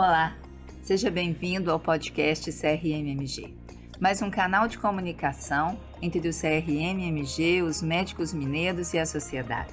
Olá, seja bem-vindo ao podcast CRM-MG, mais um canal de comunicação entre o CRM-MG, os médicos mineiros e a sociedade.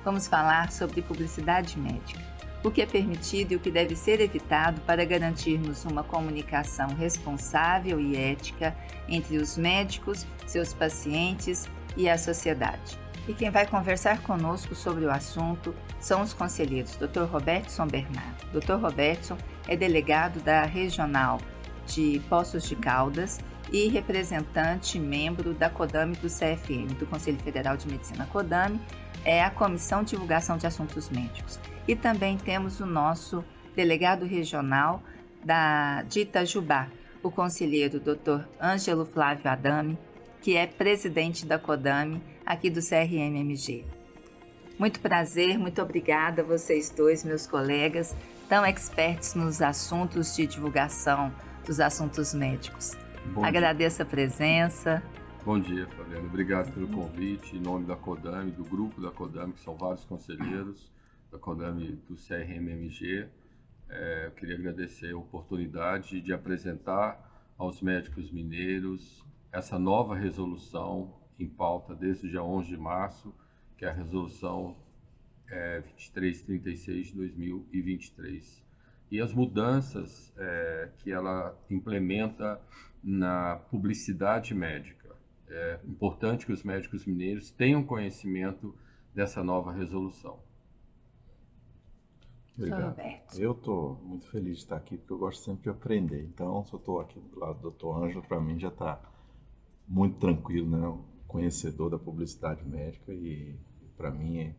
Vamos falar sobre publicidade médica, o que é permitido e o que deve ser evitado para garantirmos uma comunicação responsável e ética entre os médicos, seus pacientes e a sociedade. E quem vai conversar conosco sobre o assunto são os conselheiros Dr. Robertson Bernardo. Dr. Robertson é delegado da Regional de Poços de Caldas e representante membro da CODAME do CFM, do Conselho Federal de Medicina. CODAME é a Comissão de Divulgação de Assuntos Médicos. E também temos o nosso delegado regional de Itajubá, o conselheiro Dr. Ângelo Flávio Adame, que é presidente da CODAME aqui do CRM-MG. Muito prazer, muito obrigada a vocês dois, meus colegas, tão expertos nos assuntos de divulgação dos assuntos médicos. Agradeço a presença. Bom dia, Fabiana. Obrigado pelo convite. Em nome da CODAME, do grupo da CODAME, que são vários conselheiros da CODAME do CRM-MG, eu queria agradecer a oportunidade de apresentar aos médicos mineiros essa nova resolução em pauta desde o dia 11 de março, que é a resolução 2336 de 2023. E as mudanças que ela implementa na publicidade médica. É importante que os médicos mineiros tenham conhecimento dessa nova resolução. Obrigado. Eu estou muito feliz de estar aqui, porque eu gosto sempre de aprender. Então, se eu estou aqui do lado do Dr. Ângelo, para mim já está muito tranquilo, né? Um conhecedor da publicidade médica e para mim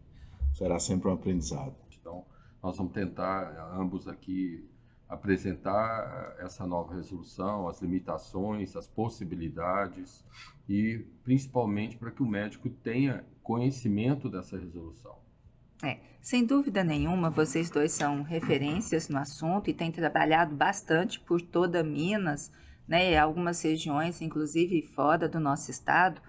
será sempre um aprendizado. Então, nós vamos tentar ambos aqui apresentar essa nova resolução, as limitações, as possibilidades e principalmente para que o médico tenha conhecimento dessa resolução. Sem dúvida nenhuma, vocês dois são referências no assunto e têm trabalhado bastante por toda Minas, né, algumas regiões, inclusive fora do nosso estado,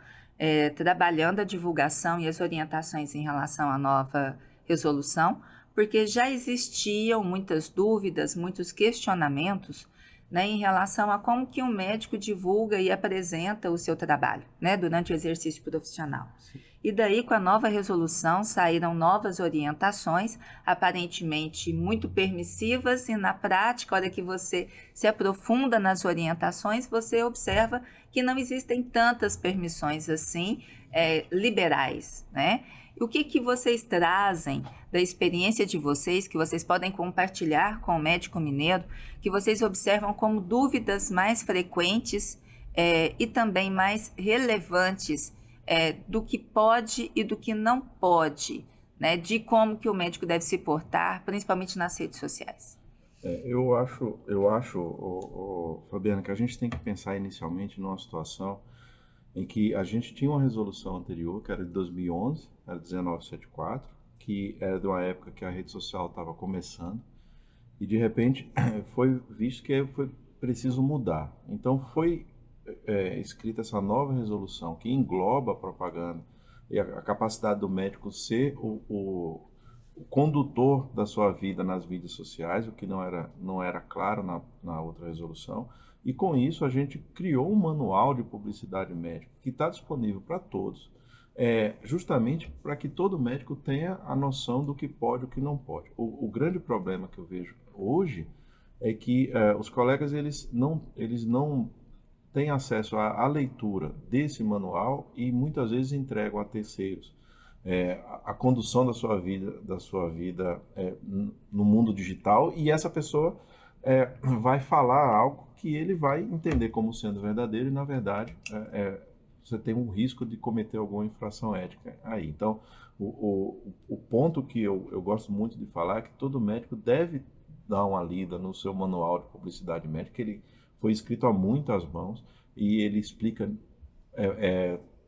trabalhando a divulgação e as orientações em relação à nova resolução, porque já existiam muitas dúvidas, muitos questionamentos, né, em relação a como que um médico divulga e apresenta o seu trabalho, né, durante o exercício profissional. Sim. E daí, com a nova resolução, saíram novas orientações, aparentemente muito permissivas, e na prática, a hora que você se aprofunda nas orientações, você observa que não existem tantas permissões assim, liberais, né? O que vocês trazem da experiência de vocês, que vocês podem compartilhar com o médico mineiro, que vocês observam como dúvidas mais frequentes e também mais relevantes do que pode e do que não pode, né, de como que o médico deve se portar, principalmente nas redes sociais? Eu acho, Fabiana, que a gente tem que pensar inicialmente numa situação em que a gente tinha uma resolução anterior, que era de 2011, era 1974, que era de uma época que a rede social estava começando, e de repente foi visto que foi preciso mudar. Então foi escrita essa nova resolução que engloba a propaganda e a capacidade do médico ser o condutor da sua vida nas mídias sociais, o que não era claro na outra resolução. E com isso a gente criou um manual de publicidade médica que está disponível para todos, justamente para que todo médico tenha a noção do que pode e o que não pode. O grande problema que eu vejo hoje é que os colegas eles não têm acesso à leitura desse manual e muitas vezes entregam a terceiros a condução da sua vida no mundo digital, e essa pessoa vai falar algo que ele vai entender como sendo verdadeiro e, na verdade, você tem um risco de cometer alguma infração ética aí. Então, o ponto que eu gosto muito de falar é que todo médico deve dar uma lida no seu manual de publicidade médica. Ele foi escrito a muitas mãos e ele explica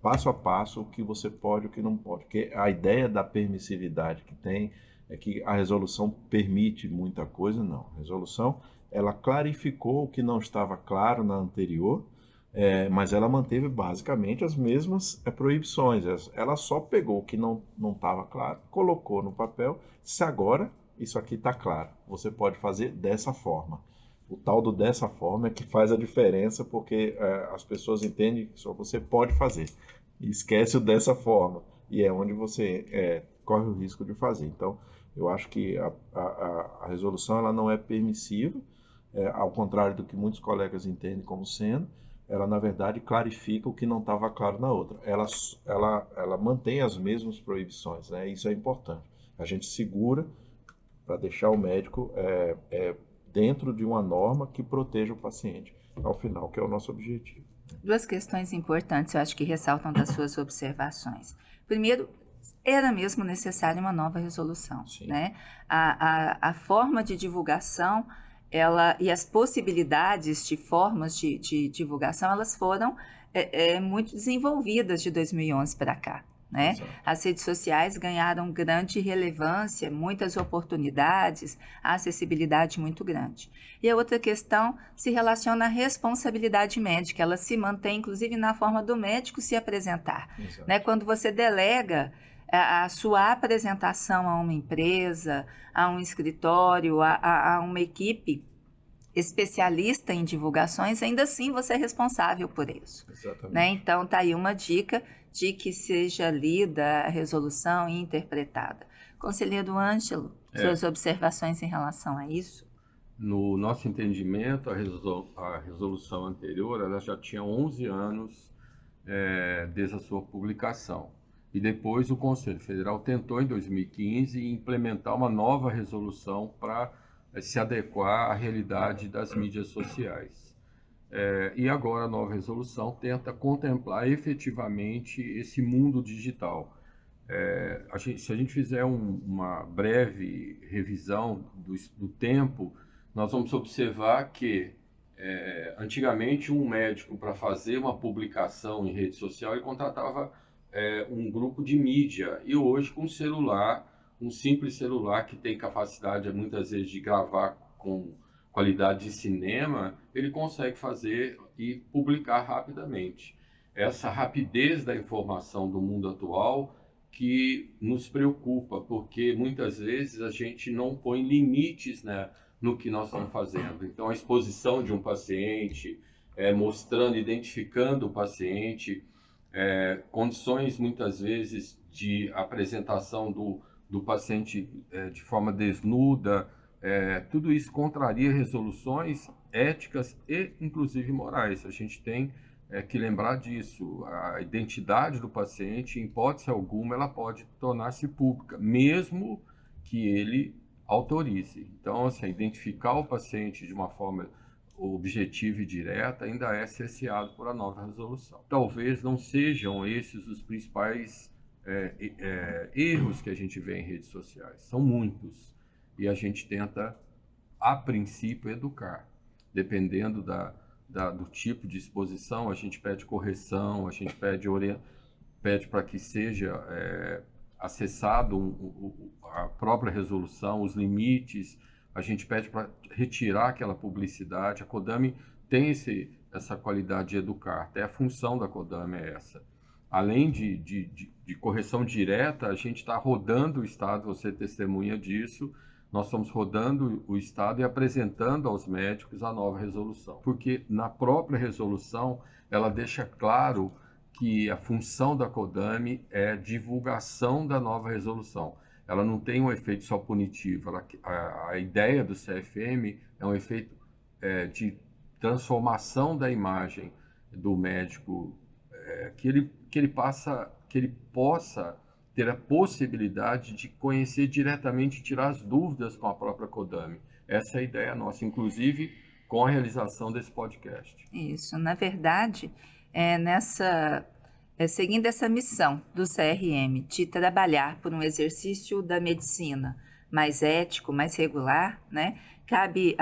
passo a passo o que você pode e o que não pode. Porque a ideia da permissividade que tem é que a resolução permite muita coisa. Não, a resolução ela clarificou o que não estava claro na anterior, mas ela manteve basicamente as mesmas proibições. Ela só pegou o que não estava claro, colocou no papel, se agora isso aqui está claro, você pode fazer dessa forma. O tal do dessa forma é que faz a diferença, porque as pessoas entendem que só você pode fazer. E esquece o dessa forma. E é onde você corre o risco de fazer. Então, eu acho que a resolução ela não é permissiva, ao contrário do que muitos colegas entendem como sendo, ela, na verdade, clarifica o que não estava claro na outra. Ela mantém as mesmas proibições, né? Isso é importante. A gente segura para deixar o médico dentro de uma norma que proteja o paciente, ao final, que é o nosso objetivo. Duas questões importantes, eu acho que ressaltam das suas observações. Primeiro, era mesmo necessária uma nova resolução, né? A forma de divulgação e as possibilidades de formas de divulgação, elas foram muito desenvolvidas de 2011 para cá. Né? As redes sociais ganharam grande relevância, muitas oportunidades, a acessibilidade muito grande. E a outra questão se relaciona à responsabilidade médica, ela se mantém inclusive na forma do médico se apresentar. Né? Quando você delega a sua apresentação a uma empresa, a um escritório, a uma equipe especialista em divulgações, ainda assim você é responsável por isso. Né? Então, está aí uma dica de que seja lida a resolução e interpretada. Conselheiro Ângelo, suas observações em relação a isso? No nosso entendimento, a resolução anterior ela já tinha 11 anos desde a sua publicação. E depois o Conselho Federal tentou, em 2015, implementar uma nova resolução para se adequar à realidade das mídias sociais. E agora a nova resolução tenta contemplar efetivamente esse mundo digital. Se a gente fizer uma breve revisão do tempo, nós vamos observar que antigamente um médico, para fazer uma publicação em rede social, ele contratava um grupo de mídia, e hoje com celular, um simples celular que tem capacidade muitas vezes de gravar com qualidade de cinema, ele consegue fazer e publicar rapidamente. Essa rapidez da informação do mundo atual que nos preocupa, porque muitas vezes a gente não põe limites, né, no que nós estamos fazendo. Então, a exposição de um paciente, mostrando, identificando o paciente, condições muitas vezes de apresentação do paciente de forma desnuda, tudo isso contraria resoluções éticas e, inclusive, morais. A gente tem que lembrar disso. A identidade do paciente, em hipótese alguma, ela pode tornar-se pública, mesmo que ele autorize. Então, assim, identificar o paciente de uma forma objetiva e direta ainda é cerceado por a nova resolução. Talvez não sejam esses os principais erros que a gente vê em redes sociais. São muitos. E a gente tenta, a princípio, educar. Dependendo do tipo de exposição, a gente pede correção, a gente pede para que seja acessado a própria resolução, os limites, a gente pede para retirar aquela publicidade. A CODAMI tem essa qualidade de educar, até a função da CODAMI é essa. Além de correção direta, a gente está rodando o Estado, você testemunha disso. Nós estamos rodando o Estado e apresentando aos médicos a nova resolução. Porque na própria resolução, ela deixa claro que a função da CODAMI é divulgação da nova resolução. Ela não tem um efeito só punitivo. A ideia do CFM é um efeito de transformação da imagem do médico, que ele possa ter a possibilidade de conhecer diretamente e tirar as dúvidas com a própria CODAMI. Essa é a ideia nossa, inclusive com a realização desse podcast. Isso, na verdade, seguindo essa missão do CRM de trabalhar por um exercício da medicina mais ético, mais regular, né, cabe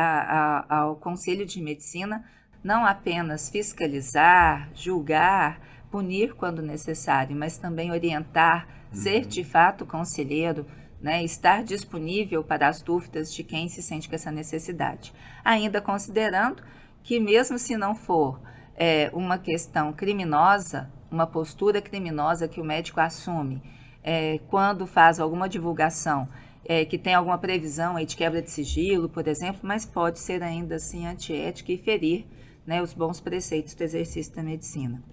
ao Conselho de Medicina não apenas fiscalizar, julgar, punir quando necessário, mas também orientar, ser de fato conselheiro, né, estar disponível para as dúvidas de quem se sente com essa necessidade. Ainda considerando que mesmo se não for uma questão criminosa, uma postura criminosa que o médico assume quando faz alguma divulgação que tem alguma previsão aí de quebra de sigilo, por exemplo, mas pode ser ainda assim antiética e ferir, né, os bons preceitos do exercício da medicina.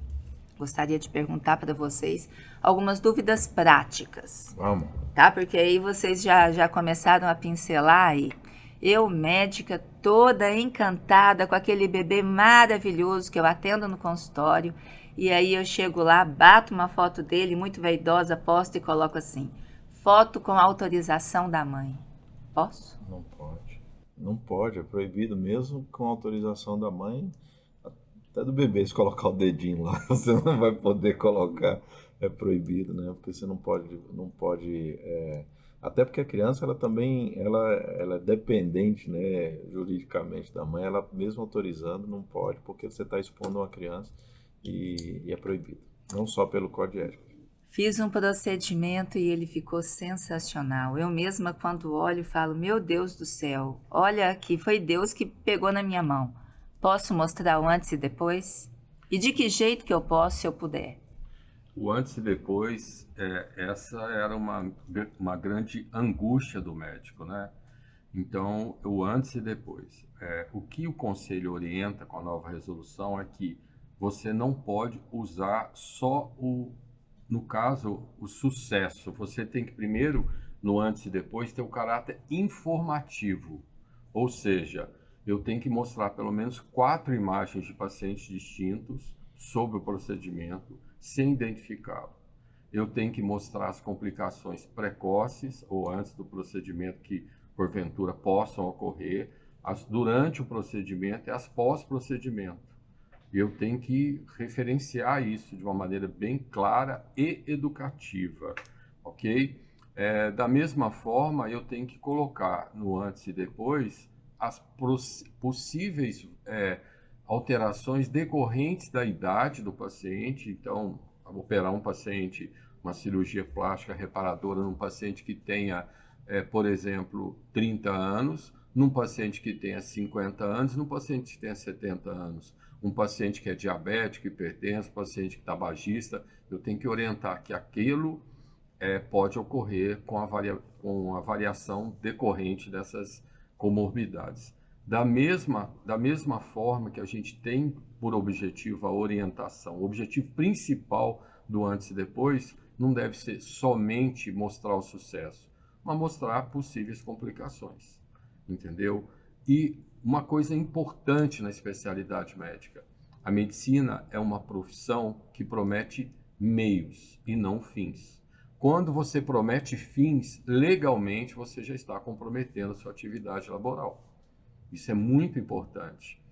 Gostaria de perguntar para vocês algumas dúvidas práticas. Vamos. Tá? Porque aí vocês já começaram a pincelar aí. Eu, médica, toda encantada com aquele bebê maravilhoso que eu atendo no consultório, e aí eu chego lá, bato uma foto dele, muito vaidosa, posto e coloco assim, foto com autorização da mãe. Posso? Não pode. Não pode, é proibido mesmo com autorização da mãe, até do bebê, se colocar o dedinho lá, você não vai poder colocar, é proibido, né? Porque você não pode, até porque a criança, ela também, ela é dependente, né, juridicamente da mãe, ela mesmo autorizando não pode, porque você está expondo uma criança e é proibido, não só pelo Código Ético. Fiz um procedimento e ele ficou sensacional. Eu mesma, quando olho, falo, meu Deus do céu, olha aqui, foi Deus que pegou na minha mão. Posso mostrar o antes e depois? E de que jeito que eu posso, se eu puder? O antes e depois, essa era uma grande angústia do médico, né? Então, o antes e depois. O que o conselho orienta com a nova resolução é que você não pode usar só no caso, o sucesso. Você tem que primeiro, no antes e depois, ter o caráter informativo. Ou seja, eu tenho que mostrar pelo menos 4 imagens de pacientes distintos sobre o procedimento, sem identificá-lo. Eu tenho que mostrar as complicações precoces ou antes do procedimento que, porventura, possam ocorrer, as durante o procedimento e as pós-procedimento. Eu tenho que referenciar isso de uma maneira bem clara e educativa, ok? Da mesma forma, eu tenho que colocar no antes e depois as possíveis alterações decorrentes da idade do paciente. Então, operar um paciente, uma cirurgia plástica reparadora num paciente que tenha, por exemplo, 30 anos, num paciente que tenha 50 anos, num paciente que tenha 70 anos. Um paciente que é diabético, hipertenso, paciente que é tabagista, eu tenho que orientar que aquilo pode ocorrer com a variação decorrente dessas comorbidades. Da mesma forma que a gente tem por objetivo a orientação, o objetivo principal do antes e depois não deve ser somente mostrar o sucesso, mas mostrar possíveis complicações, entendeu? E uma coisa importante na especialidade médica, a medicina é uma profissão que promete meios e não fins. Quando você promete fins, legalmente você já está comprometendo a sua atividade laboral. Isso é muito importante,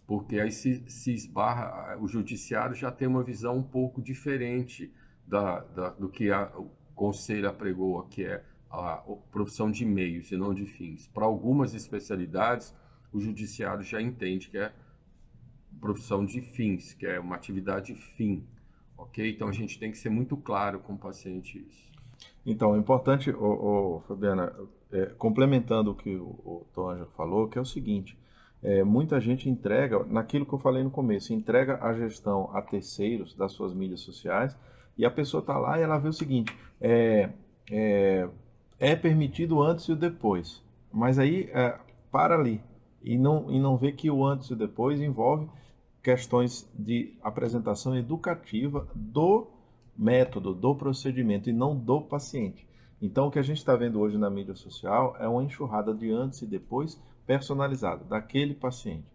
porque aí se esbarra, o judiciário já tem uma visão um pouco diferente do que o conselho apregoa, que é a profissão de meios e não de fins. Para algumas especialidades, o judiciário já entende que é profissão de fins, que é uma atividade fim, ok? Então a gente tem que ser muito claro com o paciente isso. Então, é importante, Fabiana, complementando o que o Tom Ângelo falou, que é o seguinte, muita gente entrega, naquilo que eu falei no começo, entrega a gestão a terceiros das suas mídias sociais, e a pessoa está lá e ela vê o seguinte, é permitido o antes e o depois, mas aí para ali, e não vê que o antes e o depois envolve questões de apresentação educativa do método, do procedimento e não do paciente. Então, o que a gente está vendo hoje na mídia social é uma enxurrada de antes e depois personalizado daquele paciente,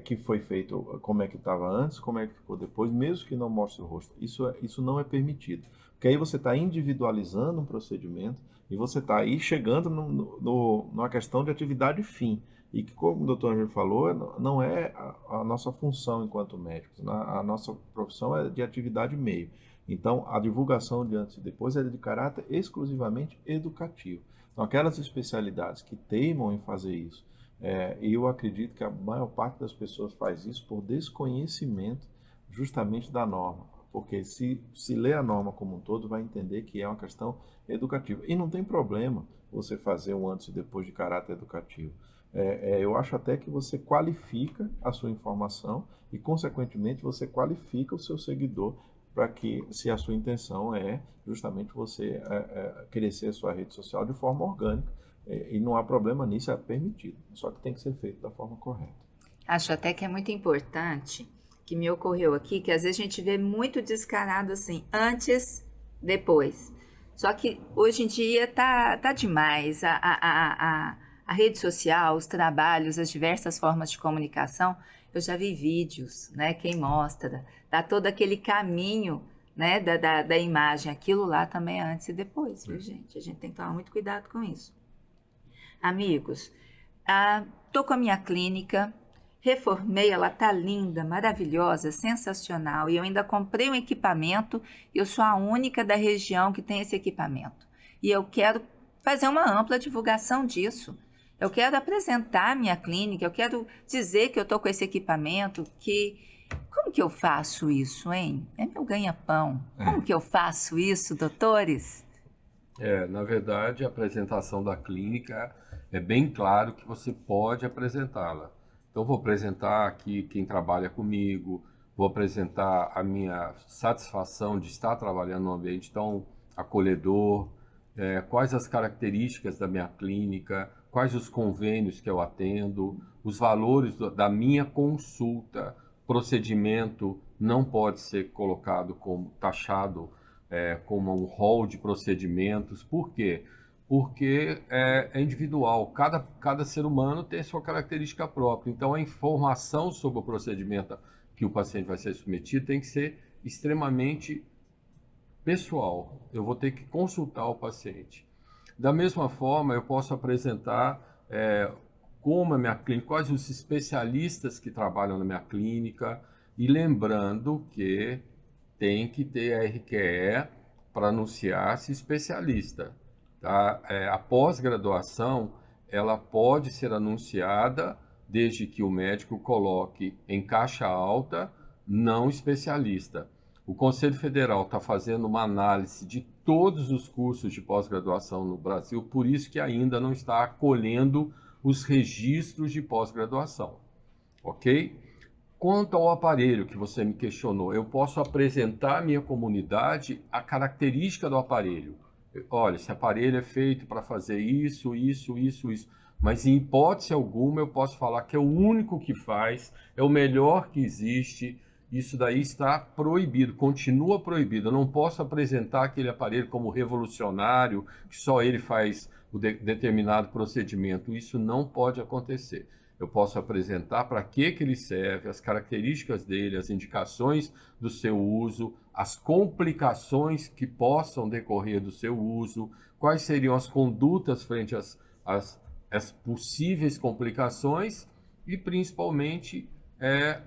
que foi feito, como é que estava antes, como é que ficou depois, mesmo que não mostre o rosto. Isso não é permitido, porque aí você está individualizando um procedimento e você está aí chegando numa questão de atividade fim. E que, como o Dr. Ângelo falou, não é a nossa função enquanto médicos. A nossa profissão é de atividade meio. Então, a divulgação de antes e depois é de caráter exclusivamente educativo. Então, aquelas especialidades que teimam em fazer isso, e eu acredito que a maior parte das pessoas faz isso por desconhecimento justamente da norma. Porque se lê a norma como um todo, vai entender que é uma questão educativa. E não tem problema você fazer um antes e depois de caráter educativo. Eu acho até que você qualifica a sua informação e, consequentemente, você qualifica o seu seguidor para que, se a sua intenção é justamente você crescer a sua rede social de forma orgânica, e não há problema nisso, é permitido, só que tem que ser feito da forma correta. Acho até que é muito importante, que me ocorreu aqui, que às vezes a gente vê muito descarado assim, antes, depois. Só que hoje em dia tá demais. A rede social, os trabalhos, as diversas formas de comunicação, eu já vi vídeos, né? Quem mostra, dá todo aquele caminho, né, da imagem. Aquilo lá também é antes e depois, viu, gente? A gente tem que tomar muito cuidado com isso. Amigos, tô com a minha clínica, reformei, ela tá linda, maravilhosa, sensacional, e eu ainda comprei um equipamento, eu sou a única da região que tem esse equipamento. E eu quero fazer uma ampla divulgação disso. Eu quero apresentar a minha clínica, eu quero dizer que eu tô com esse equipamento, Como que eu faço isso, hein? É meu ganha-pão. Como que eu faço isso, doutores? Na verdade, a apresentação da clínica é bem claro que você pode apresentá-la. Então, vou apresentar aqui quem trabalha comigo, vou apresentar a minha satisfação de estar trabalhando num ambiente tão acolhedor, quais as características da minha clínica, quais os convênios que eu atendo, os valores da minha consulta. Procedimento não pode ser colocado como taxado como um rol de procedimentos. Por quê? Porque é individual, cada ser humano tem sua característica própria, então a informação sobre o procedimento que o paciente vai ser submetido tem que ser extremamente pessoal, eu vou ter que consultar o paciente. Da mesma forma, eu posso apresentar como a minha clínica, quais os especialistas que trabalham na minha clínica, e lembrando que tem que ter a RQE para anunciar-se especialista. Tá? A pós-graduação, ela pode ser anunciada desde que o médico coloque em caixa alta, não especialista. O Conselho Federal está fazendo uma análise de todos os cursos de pós-graduação no Brasil, por isso que ainda não está acolhendo os registros de pós-graduação, ok? Quanto ao aparelho que você me questionou, eu posso apresentar à minha comunidade a característica do aparelho. Olha, esse aparelho é feito para fazer isso, mas em hipótese alguma eu posso falar que é o único que faz, é o melhor que existe. Isso daí está proibido, continua proibido. Eu não posso apresentar aquele aparelho como revolucionário, que só ele faz o determinado procedimento. Isso não pode acontecer. Eu posso apresentar para que ele serve, as características dele, as indicações do seu uso, as complicações que possam decorrer do seu uso, quais seriam as condutas frente às possíveis complicações e, principalmente,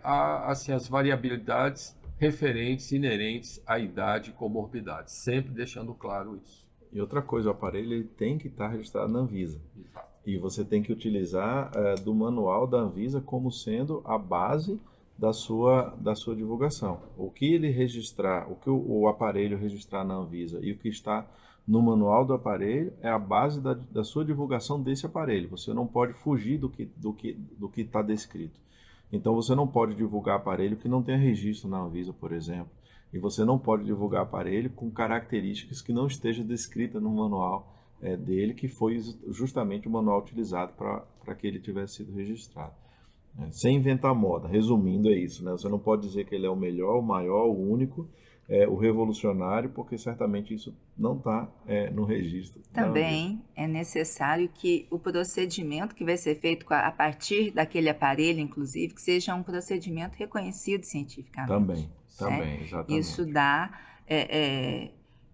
as variabilidades referentes, inerentes à idade e comorbidade, sempre deixando claro isso. E outra coisa, o aparelho ele tem que estar registrado na Anvisa. Exato. E você tem que utilizar do manual da Anvisa como sendo a base da sua divulgação. O que ele registrar, o que o aparelho registrar na Anvisa e o que está no manual do aparelho é a base da sua divulgação desse aparelho. Você não pode fugir do que está descrito. Então você não pode divulgar aparelho que não tenha registro na Anvisa, por exemplo. E você não pode divulgar aparelho com características que não esteja descrita no manual dele, que foi justamente o manual utilizado para que ele tivesse sido registrado. Sem inventar moda, resumindo, é isso, né? Você não pode dizer que ele é o melhor, o maior, o único, o revolucionário, porque certamente isso não está no registro. Também é necessário que o procedimento que vai ser feito a partir daquele aparelho, inclusive, que seja um procedimento reconhecido cientificamente. Também, exatamente. Isso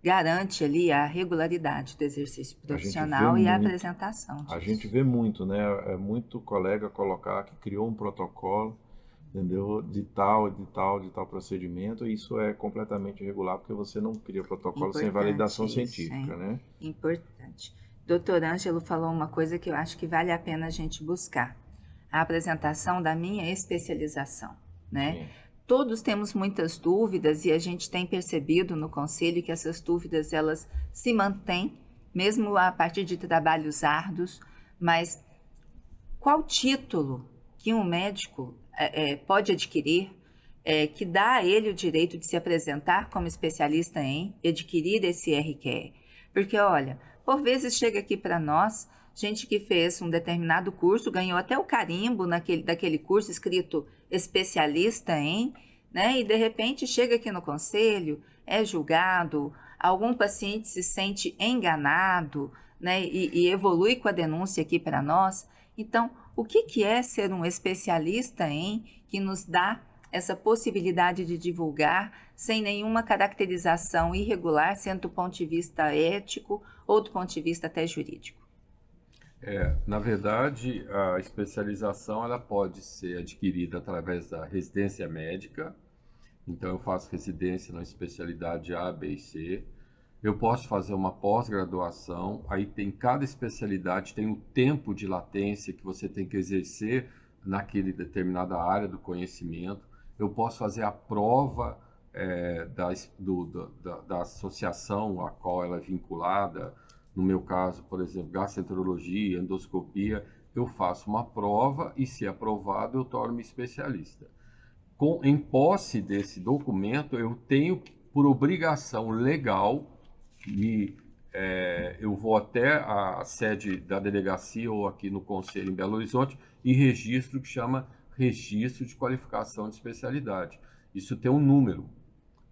garante ali a regularidade do exercício profissional e a apresentação disso. A gente vê muito, né? Muito colega colocar que criou um protocolo, entendeu? De tal procedimento, e isso é completamente irregular, porque você não cria protocolo sem validação científica, né? Importante. Dr. Ângelo falou uma coisa que eu acho que vale a pena a gente buscar. A apresentação da minha especialização, né? Sim. Todos temos muitas dúvidas e a gente tem percebido no conselho que essas dúvidas elas se mantêm, mesmo a partir de trabalhos árduos, mas qual título que um médico pode adquirir que dá a ele o direito de se apresentar como especialista em e adquirir esse RQE. Porque, olha, por vezes chega aqui para nós gente que fez um determinado curso, ganhou até o carimbo daquele curso escrito especialista em, né? E de repente chega aqui no conselho, é julgado, algum paciente se sente enganado, né? E evolui com a denúncia aqui para nós. Então, o que é ser um especialista em que nos dá essa possibilidade de divulgar sem nenhuma caracterização irregular, sendo do ponto de vista ético ou do ponto de vista até jurídico? Na verdade, a especialização ela pode ser adquirida através da residência médica. Então, eu faço residência na especialidade A, B e C. Eu posso fazer uma pós-graduação, aí cada especialidade tem um tempo de latência que você tem que exercer naquele determinada área do conhecimento. Eu posso fazer a prova da associação a qual ela é vinculada. No meu caso, por exemplo, gastroenterologia, endoscopia, eu faço uma prova e, se aprovado, eu torno-me especialista. Em posse desse documento, eu tenho, por obrigação legal, eu vou até a sede da delegacia ou aqui no Conselho em Belo Horizonte e registro o que chama Registro de Qualificação de Especialidade. Isso tem um número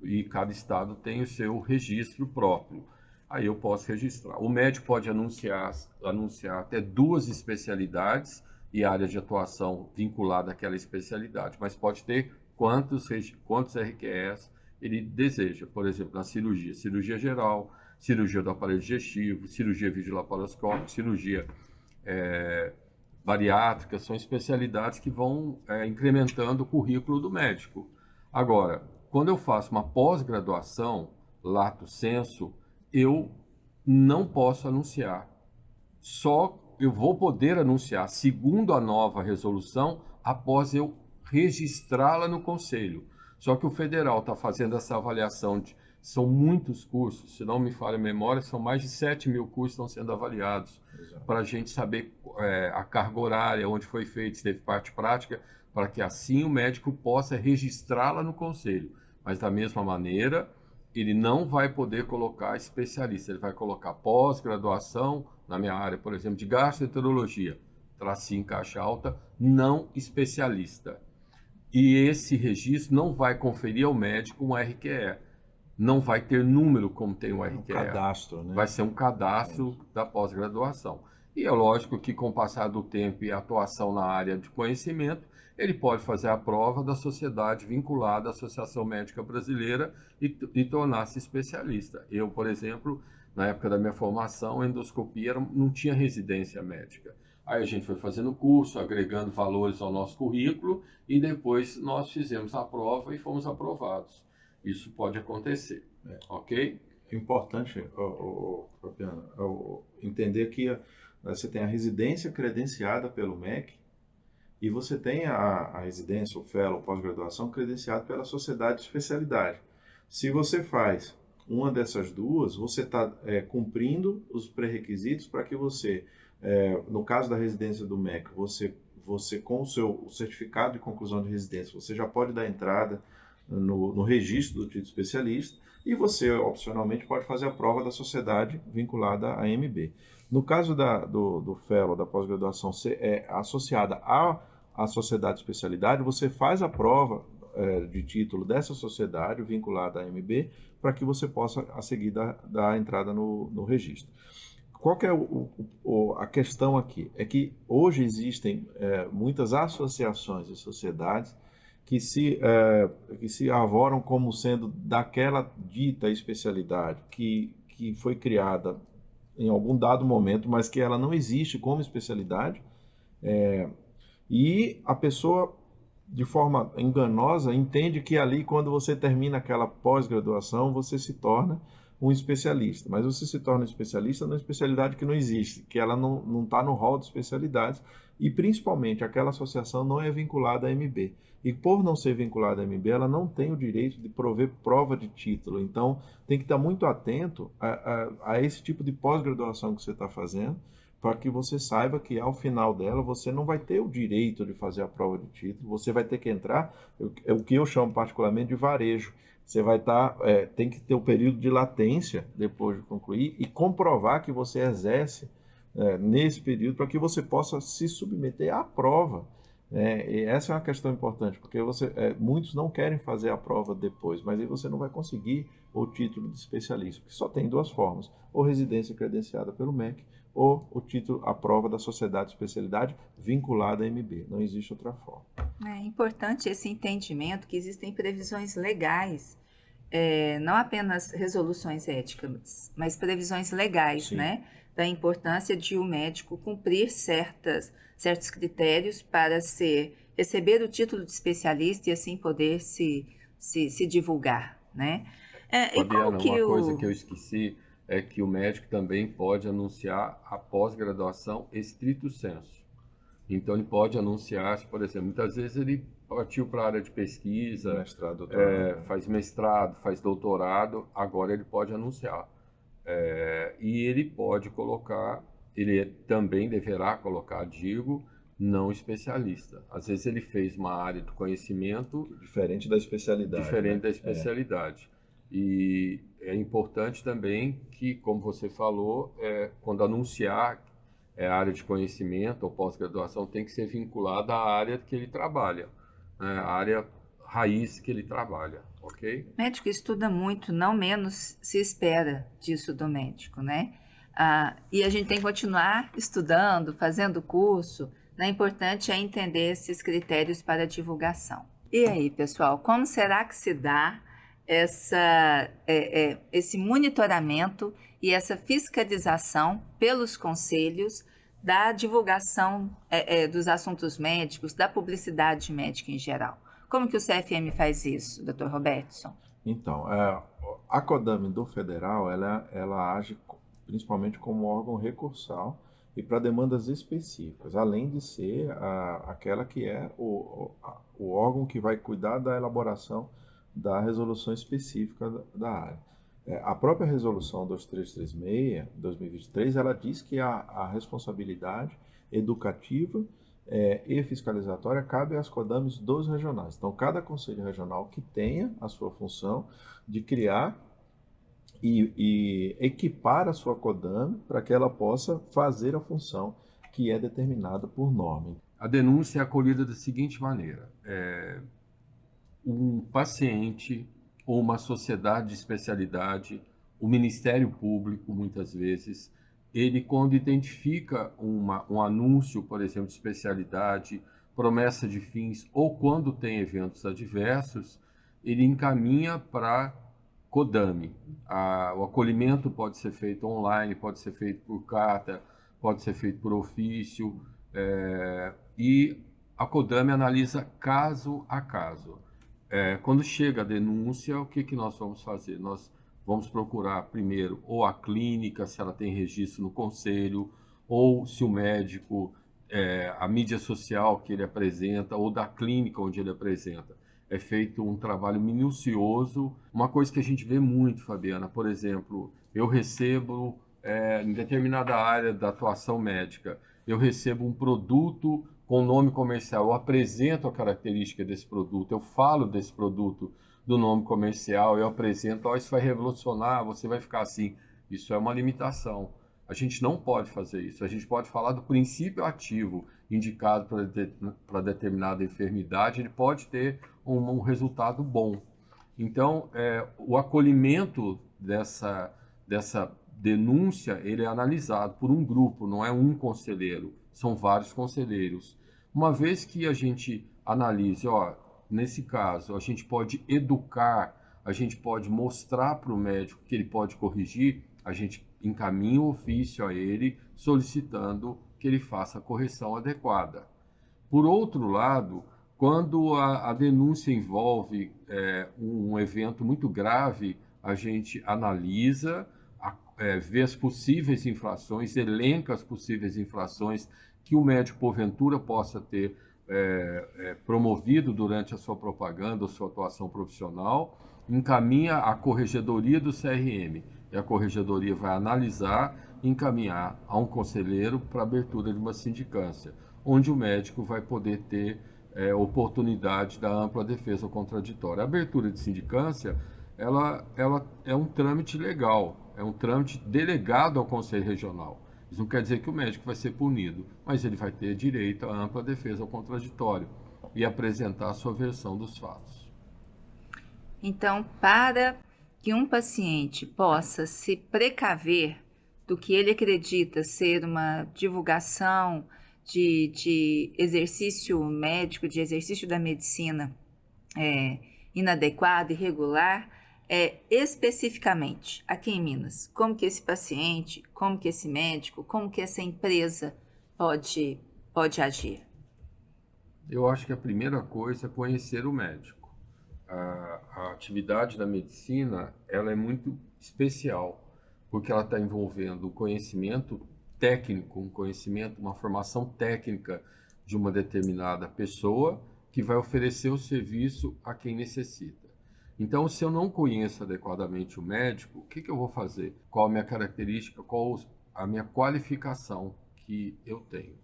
e cada estado tem o seu registro próprio. Aí eu posso registrar. O médico pode anunciar até 2 especialidades e área de atuação vinculada àquela especialidade, mas pode ter quantos RQEs ele deseja. Por exemplo, na cirurgia geral, cirurgia do aparelho digestivo, cirurgia videolaparoscópica, cirurgia bariátrica, são especialidades que vão incrementando o currículo do médico. Agora, quando eu faço uma pós-graduação, lato sensu, eu não posso anunciar. Só eu vou poder anunciar, segundo a nova resolução, após eu registrá-la no Conselho. Só que o federal está fazendo essa avaliação são muitos cursos, se não me falha a memória, são mais de 7.000 cursos que estão sendo avaliados, para a gente saber a carga horária, onde foi feito, se teve parte prática, para que assim o médico possa registrá-la no Conselho. Mas da mesma maneira, ele não vai poder colocar especialista, ele vai colocar pós-graduação, na minha área, por exemplo, de gastroenterologia, tracinho caixa alta, não especialista. E esse registro não vai conferir ao médico um RQE, não vai ter número como tem o RQE. Um cadastro, né? Vai ser um cadastro da pós-graduação. E é lógico que com o passar do tempo e a atuação na área de conhecimento, ele pode fazer a prova da sociedade vinculada à Associação Médica Brasileira e tornar-se especialista. Eu, por exemplo, na época da minha formação, endoscopia não tinha residência médica. Aí a gente foi fazendo curso, agregando valores ao nosso currículo e depois nós fizemos a prova e fomos aprovados. Isso pode acontecer, ok? É importante, Fabiana, entender que você tem a residência credenciada pelo MEC e você tem a residência, o fellow, pós-graduação credenciado pela sociedade de especialidade. Se você faz uma dessas duas, você está cumprindo os pré-requisitos para que você, no caso da residência do MEC, você com o seu certificado de conclusão de residência, você já pode dar entrada no registro do título especialista e você, opcionalmente, pode fazer a prova da sociedade vinculada à AMB. No caso do fellow, da pós-graduação, associada à sociedade de especialidade, você faz a prova de título dessa sociedade vinculada à AMB para que você possa, a seguir, dar entrada no registro. Qual que é a questão aqui? É que hoje existem muitas associações e sociedades que se arvoram como sendo daquela dita especialidade que foi criada em algum dado momento, mas que ela não existe como especialidade, e a pessoa, de forma enganosa, entende que ali, quando você termina aquela pós-graduação, você se torna um especialista. Mas você se torna especialista numa especialidade que não existe, que ela não está no rol de especialidades, e principalmente aquela associação não é vinculada à AMB. E por não ser vinculada à AMB, ela não tem o direito de prover prova de título. Então, tem que estar muito atento a esse tipo de pós-graduação que você está fazendo, para que você saiba que ao final dela você não vai ter o direito de fazer a prova de título, você vai ter que entrar, é o que eu chamo particularmente de varejo. Você vai estar, tem que ter o período de latência depois de concluir e comprovar que você exerce nesse período para que você possa se submeter à prova. E essa é uma questão importante, porque muitos não querem fazer a prova depois, mas aí você não vai conseguir o título de especialista, porque só tem duas formas, ou residência credenciada pelo MEC, ou o título, a prova da sociedade de especialidade vinculada à MB. Não existe outra forma. É importante esse entendimento que existem previsões legais, não apenas resoluções éticas, mas previsões legais, Sim. né? Da importância de o médico cumprir certos critérios para receber o título de especialista e assim poder se divulgar, né? Fabiana, uma coisa que eu esqueci é que o médico também pode anunciar a pós-graduação estrito sensu. Então, ele pode anunciar, por exemplo, muitas vezes ele partiu para a área de pesquisa, Mestrado, doutorado. faz mestrado, faz doutorado, agora ele pode anunciar. E ele pode colocar, ele também deverá colocar, digo, não especialista. Às vezes ele fez uma área do conhecimento Diferente da especialidade. diferente da especialidade. E é importante também que, como você falou, quando anunciar a área de conhecimento ou pós-graduação tem que ser vinculada à área que ele trabalha, né? A área raiz que ele trabalha, ok? O médico estuda muito, não menos se espera disso do médico, né? E a gente tem que continuar estudando, fazendo curso, né? O importante é entender esses critérios para divulgação. E aí, pessoal, como será que se dá esse monitoramento e essa fiscalização pelos conselhos da divulgação dos assuntos médicos, da publicidade médica em geral? Como que o CFM faz isso, Dr. Robertson? Então, a CODAME do Federal, ela age principalmente como órgão recursal e para demandas específicas, além de ser aquela que é o órgão que vai cuidar da elaboração da resolução específica da área. A própria resolução 2336, 2023, ela diz que a responsabilidade educativa e fiscalizatória cabe às CODAMEs dos regionais. Então, cada conselho regional que tenha a sua função de criar e equipar a sua CODAME para que ela possa fazer a função que é determinada por norma. A denúncia é acolhida da seguinte maneira: um paciente ou uma sociedade de especialidade, o Ministério Público, muitas vezes, ele, quando identifica um anúncio, por exemplo, de especialidade, promessa de fins, ou quando tem eventos adversos, ele encaminha para CODAME. O acolhimento pode ser feito online, pode ser feito por carta, pode ser feito por ofício, e a CODAME analisa caso a caso. Quando chega a denúncia, o que nós vamos fazer? Nós vamos procurar primeiro ou a clínica, se ela tem registro no conselho, ou se o médico, a mídia social que ele apresenta, ou da clínica onde ele apresenta. É feito um trabalho minucioso. Uma coisa que a gente vê muito, Fabiana, por exemplo, eu recebo, em determinada área da atuação médica, eu recebo um produto com nome comercial, eu apresento a característica desse produto, eu falo desse produto, do nome comercial, eu apresento, isso vai revolucionar, você vai ficar assim. Isso é uma limitação. A gente não pode fazer isso. A gente pode falar do princípio ativo indicado para determinada enfermidade, ele pode ter um resultado bom. Então, o acolhimento dessa denúncia, ele é analisado por um grupo, não é um conselheiro, são vários conselheiros. Uma vez que a gente analise, nesse caso, a gente pode educar, a gente pode mostrar para o médico que ele pode corrigir, a gente encaminha o ofício a ele solicitando que ele faça a correção adequada. Por outro lado, quando a denúncia envolve um evento muito grave, a gente analisa, vê as possíveis infrações, elenca as possíveis infrações que o médico, porventura, possa ter promovido durante a sua propaganda ou sua atuação profissional, encaminha a corregedoria do CRM. E a corregedoria vai analisar, encaminhar a um conselheiro para abertura de uma sindicância, onde o médico vai poder ter oportunidade da ampla defesa contraditória. A abertura de sindicância, ela é um trâmite legal, é um trâmite delegado ao Conselho Regional. Isso não quer dizer que o médico vai ser punido, mas ele vai ter direito à ampla defesa ao contraditório e apresentar a sua versão dos fatos. Então, para que um paciente possa se precaver do que ele acredita ser uma divulgação de exercício médico, de exercício da medicina inadequado, irregular, especificamente aqui em Minas, como que esse paciente, como que esse médico, como que essa empresa pode agir? Eu acho que a primeira coisa é conhecer o médico. A atividade da medicina, ela é muito especial, porque ela está envolvendo o conhecimento técnico, um conhecimento, uma formação técnica de uma determinada pessoa que vai oferecer o serviço a quem necessita. Então, se eu não conheço adequadamente o médico, o que eu vou fazer? Qual a minha característica, qual a minha qualificação que eu tenho?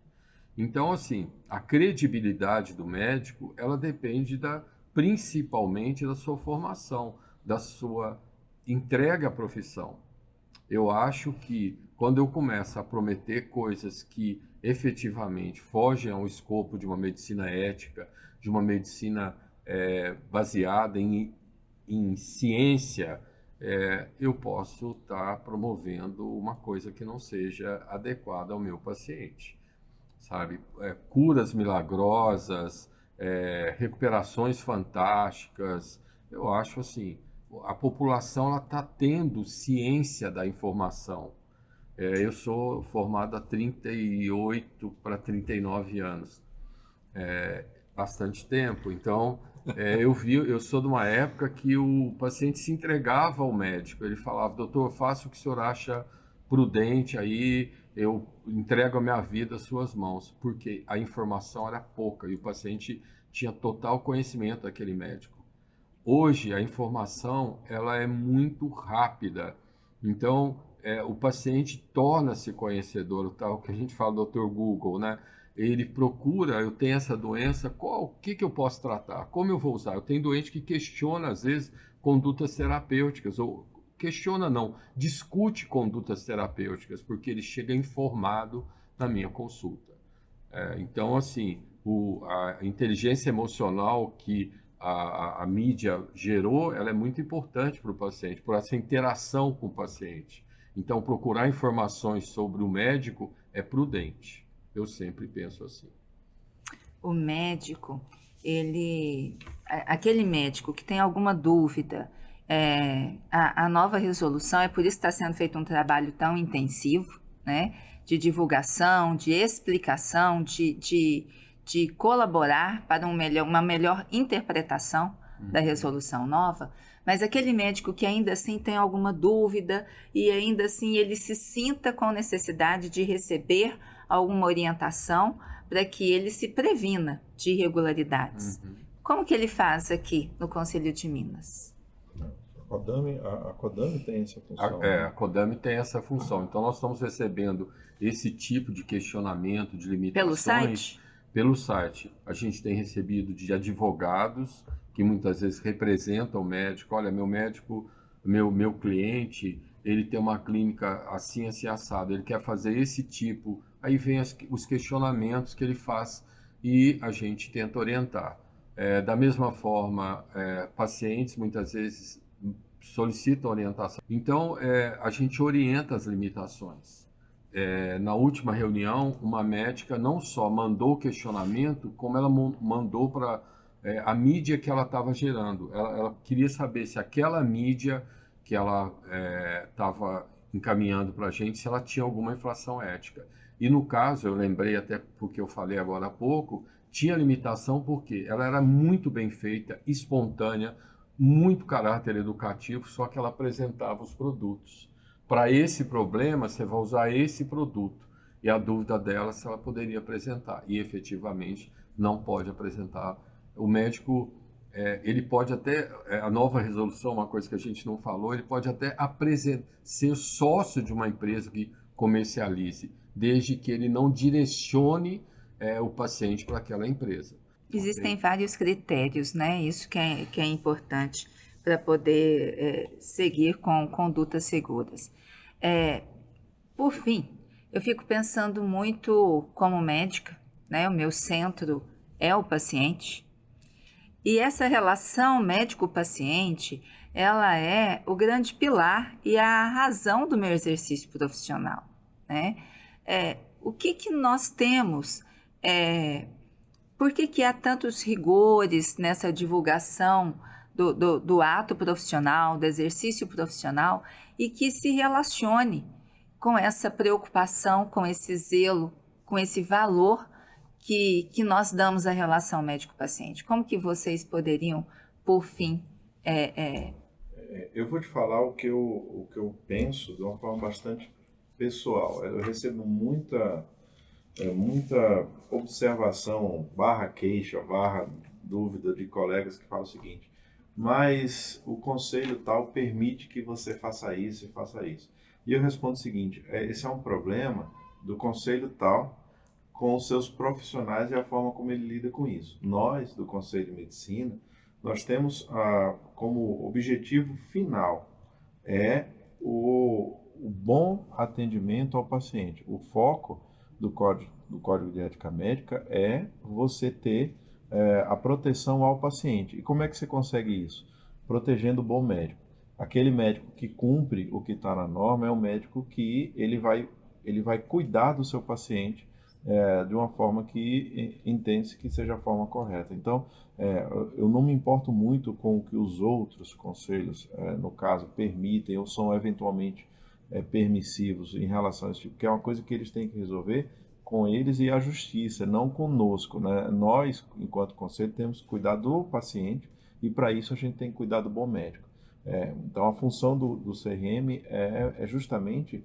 Então, assim, a credibilidade do médico, ela depende principalmente da sua formação, da sua entrega à profissão. Eu acho que quando eu começo a prometer coisas que efetivamente fogem ao escopo de uma medicina ética, de uma medicina baseada em ciência, eu posso estar promovendo uma coisa que não seja adequada ao meu paciente, sabe? Curas milagrosas, recuperações fantásticas. Eu acho assim, a população está tendo ciência da informação. Eu sou formado há 38 para 39 anos, bastante tempo. Então, eu sou de uma época que o paciente se entregava ao médico. Ele falava: doutor, faça o que o senhor acha prudente aí, eu entrego a minha vida às suas mãos, porque a informação era pouca e o paciente tinha total conhecimento daquele médico. Hoje, a informação ela é muito rápida, então o paciente torna-se conhecedor, o tal que a gente fala do Dr. Google, né? Ele procura: eu tenho essa doença, o que eu posso tratar? Como eu vou usar? Eu tenho doente que questiona, às vezes, condutas terapêuticas, ou questiona não, discute condutas terapêuticas, porque ele chega informado na minha consulta. Então, assim, a inteligência emocional que a mídia gerou, ela é muito importante para o paciente, por essa interação com o paciente. Então, procurar informações sobre o médico é prudente. Eu sempre penso assim. O médico, aquele médico que tem alguma dúvida, a nova resolução, é por isso que está sendo feito um trabalho tão intensivo, né, de divulgação, de explicação, de colaborar para uma melhor interpretação da resolução nova, mas aquele médico que ainda assim tem alguma dúvida e ainda assim ele se sinta com necessidade de receber alguma orientação para que ele se previna de irregularidades. Como que ele faz aqui no Conselho de Minas? A CODAME tem essa função. A CODAME tem essa função. Então, nós estamos recebendo esse tipo de questionamento, de limitações. Pelo site? Pelo site. A gente tem recebido de advogados que muitas vezes representam o médico. Olha, meu médico, meu cliente, ele tem uma clínica assim, assim, assado. Ele quer fazer esse tipo. Aí vem os questionamentos que ele faz e a gente tenta orientar. Da mesma forma, pacientes muitas vezes solicitam orientação. Então, a gente orienta as limitações. Na última reunião, uma médica não só mandou o questionamento, como ela mandou para a mídia que ela estava gerando. Ela queria saber se aquela mídia que ela estava encaminhando para a gente, se ela tinha alguma infração ética. E no caso, eu lembrei até porque eu falei agora há pouco, tinha limitação porque ela era muito bem feita, espontânea, muito caráter educativo, só que ela apresentava os produtos. Para esse problema, você vai usar esse produto. E a dúvida dela se ela poderia apresentar. E efetivamente não pode apresentar. O médico, ele pode até, a nova resolução, uma coisa que a gente não falou, ele pode até ser sócio de uma empresa que comercialize, desde que ele não direcione o paciente para aquela empresa. Existem vários critérios, né? Isso que é importante para poder seguir com condutas seguras. Por fim, eu fico pensando muito como médica, né? O meu centro é o paciente. E essa relação médico-paciente, ela é o grande pilar e a razão do meu exercício profissional, né? O que nós temos, por que há tantos rigores nessa divulgação do ato profissional, do exercício profissional, e que se relacione com essa preocupação, com esse zelo, com esse valor que nós damos à relação médico-paciente? Como que vocês poderiam, por fim... Eu vou te falar o que eu penso de uma forma bastante pessoal. Eu recebo muita observação, /queixa, /dúvida de colegas que falam o seguinte: mas o conselho tal permite que você faça isso e faça isso. E eu respondo o seguinte: esse é um problema do conselho tal com os seus profissionais e a forma como ele lida com isso. Nós, do Conselho de Medicina, nós temos como objetivo final o bom atendimento ao paciente. O foco do Código de Ética Médica é você ter a proteção ao paciente. E como é que você consegue isso? Protegendo o bom médico. Aquele médico que cumpre o que está na norma é um médico que ele vai cuidar do seu paciente de uma forma que entende-se que seja a forma correta. Então, eu não me importo muito com o que os outros conselhos, no caso, permitem ou são eventualmente permissivos em relação a isso, porque é uma coisa que eles têm que resolver com eles e a justiça, não conosco, né? Nós, enquanto conselho, temos que cuidar do paciente e, para isso, a gente tem que cuidar do bom médico. Então, a função do CRM é justamente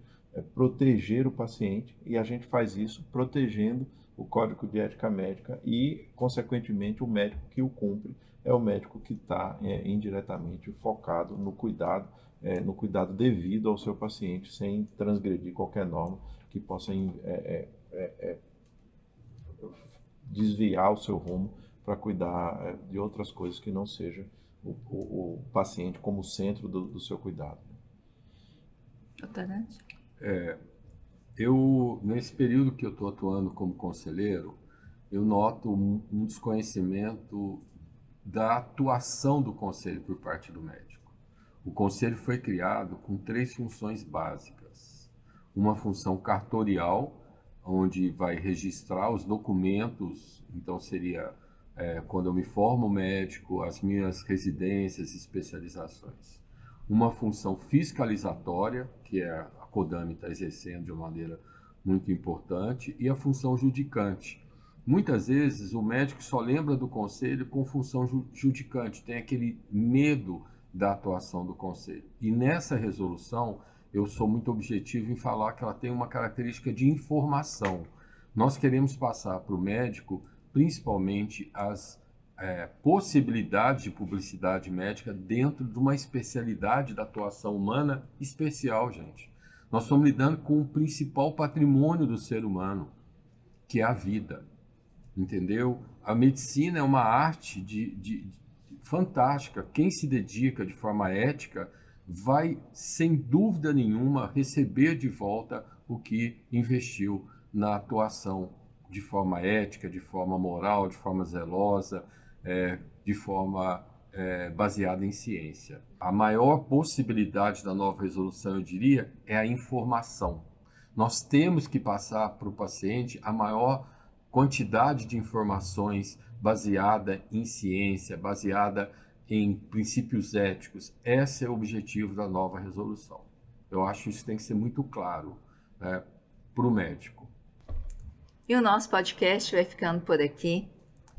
proteger o paciente, e a gente faz isso protegendo o Código de Ética Médica e, consequentemente, o médico que o cumpre é o médico que está indiretamente focado no cuidado devido ao seu paciente, sem transgredir qualquer norma que possa desviar o seu rumo para cuidar de outras coisas que não seja o paciente como centro do seu cuidado. Doutora? Nesse período que eu estou atuando como conselheiro, eu noto um desconhecimento da atuação do conselho por parte do médico. O conselho foi criado com 3 funções básicas. Uma função cartorial, onde vai registrar os documentos, então seria quando eu me formo médico, as minhas residências e especializações. Uma função fiscalizatória, que a CODAMI está exercendo de uma maneira muito importante, e a função judicante. Muitas vezes o médico só lembra do conselho com função judicante, tem aquele medo da atuação do conselho. E nessa resolução eu sou muito objetivo em falar que ela tem uma característica de informação. Nós queremos passar para o médico principalmente as possibilidades de publicidade médica dentro de uma especialidade da atuação humana especial, gente. Nós estamos lidando com o principal patrimônio do ser humano, que é a vida, entendeu? A medicina é uma arte fantástica. Quem se dedica de forma ética vai, sem dúvida nenhuma, receber de volta o que investiu na atuação de forma ética, de forma moral, de forma zelosa, de forma baseada em ciência. A maior possibilidade da nova resolução, eu diria, é a informação. Nós temos que passar para o paciente a maior quantidade de informações baseada em ciência, baseada em princípios éticos. Esse é o objetivo da nova resolução. Eu acho que isso tem que ser muito claro para o médico. E o nosso podcast vai ficando por aqui.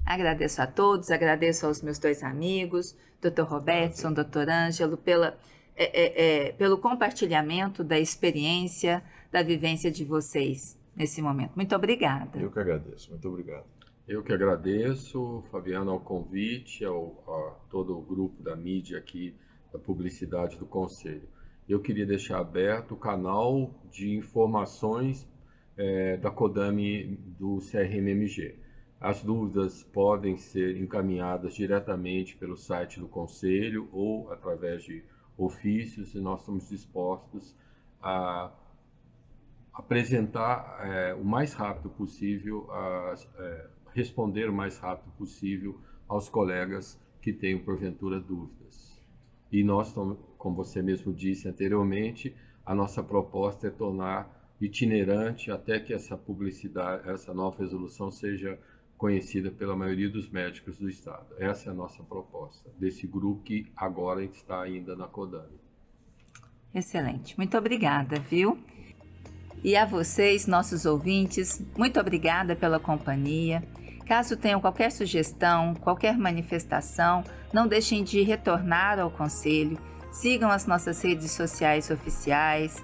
Agradeço a todos, agradeço aos meus 2 amigos, Dr. Robertson, Dr. Ângelo, pelo compartilhamento da experiência, da vivência de vocês nesse momento. Muito obrigada. Eu que agradeço, muito obrigado. Eu que agradeço, Fabiana, ao convite, a todo o grupo da mídia aqui, da publicidade do Conselho. eu queria deixar aberto o canal de informações da CODAMI do CRMMG. As dúvidas podem ser encaminhadas diretamente pelo site do Conselho ou através de ofícios, e nós estamos dispostos a apresentar o mais rápido possível, responder o mais rápido possível aos colegas que tenham, porventura, dúvidas. E nós, como você mesmo disse anteriormente, a nossa proposta é tornar itinerante até que essa publicidade, essa nova resolução seja conhecida pela maioria dos médicos do Estado. Essa é a nossa proposta, desse grupo que agora está ainda na CODAMI. Excelente, muito obrigada, viu? E a vocês, nossos ouvintes, muito obrigada pela companhia. Caso tenham qualquer sugestão, qualquer manifestação, não deixem de retornar ao Conselho, sigam as nossas redes sociais oficiais,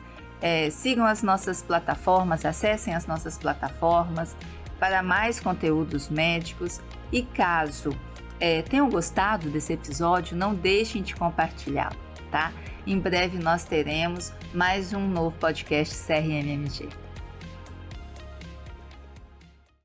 sigam as nossas plataformas, acessem as nossas plataformas para mais conteúdos médicos. E caso tenham gostado desse episódio, não deixem de compartilhar, tá? Em breve nós teremos mais um novo podcast CRMMG.